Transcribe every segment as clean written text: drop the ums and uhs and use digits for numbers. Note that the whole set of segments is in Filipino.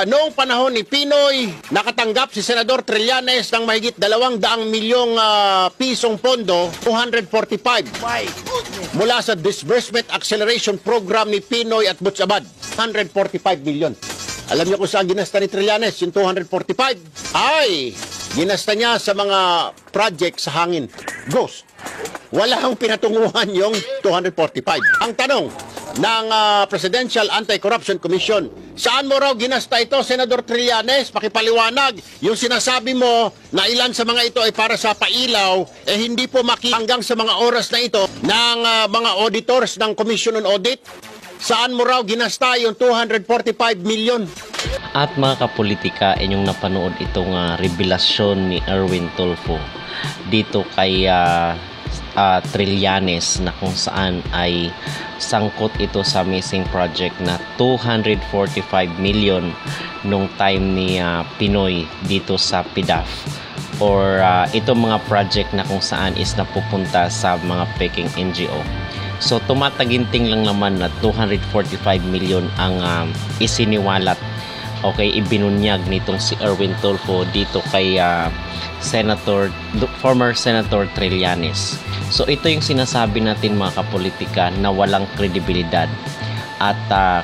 noong panahon ni Pinoy, nakatanggap si Senador Trillanes ng mahigit 200 milyong pisong pondo, 245. My goodness. Mula sa Disbursement Acceleration Program ni Pinoy at Butch Abad, 145 million. Alam niyo kung saan ginasta ni Trillanes yung 245? Ay, ginasta niya sa mga project sa hangin. Ghost. Walang pinatunguhan yung 245. Ang tanong ng Presidential Anti-Corruption Commission, saan mo raw ginasta ito, Senador Trillanes? Pakipaliwanag. Yung sinasabi mo na ilan sa mga ito ay para sa pailaw, hindi po hanggang sa mga oras na ito ng mga auditors ng Commission on Audit. Saan mo raw ginasta yung 245 million? At mga kapolitika, inyong napanood itong revelasyon ni Erwin Tulfo dito kay Trillanes na kung saan ay sangkot ito sa missing project na 245 million nung time ni Pinoy dito sa PDAF or itong mga project na kung saan is napupunta sa mga peking NGO. So tumataginting lang naman na 245 million ang isiniwalat, okay, ibinunyag nitong si Erwin Tulfo dito kay former Senator Trillanes. So ito yung sinasabi natin mga kapolitika na walang kredibilidad. At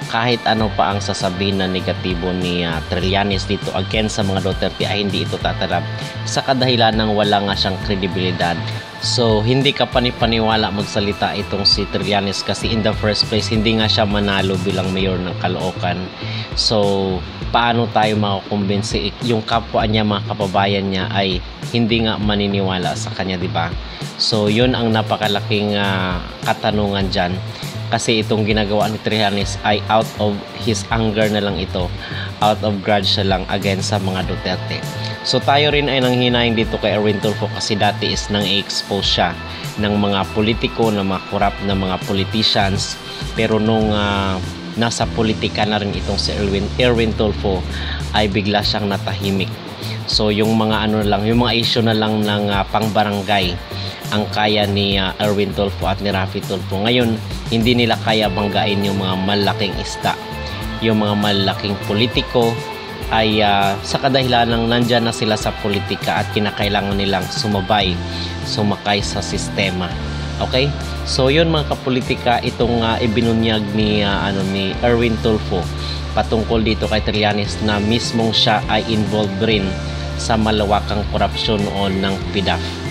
kahit ano pa ang sasabihin na negatibo ni Trillanes dito against sa mga Duterte ay hindi ito tatarap sa kadahilan ng wala nga siyang kredibilidad. So hindi ka panipaniwala magsalita itong si Trillanes kasi in the first place hindi nga siya manalo bilang mayor ng Caloocan. So paano tayo makukumbinsi yung kapwa niya, mga kababayan niya ay hindi nga maniniwala sa kanya, di ba? So yun ang napakalaking katanungan dyan. Kasi itong ginagawa ni Trillanes ay out of his anger na lang ito. Out of grudge na lang against sa mga Duterte. So tayo rin ay nanghinayang dito kay Erwin Tulfo kasi dati is nang i-expose siya ng mga politiko, ng mga corrupt na mga politicians. Pero nung nasa politika na rin itong si Erwin Tulfo ay bigla siyang natahimik. So yung mga yung mga issue na lang ng pangbarangay ang kaya ni Erwin Tulfo at ni Raffy Tulfo. Ngayon, hindi nila kaya banggain yung mga malaking isda. Yung mga malaking politiko ay sa kadahilan ng nandyan na sila sa politika at kinakailangan nilang sumakay sa sistema. Okay? So yun mga kapolitika, itong ibinunyag ni Erwin Tulfo patungkol dito kay Trillanes na mismong siya ay involved rin sa malawakang korupsyon noon ng PDAF.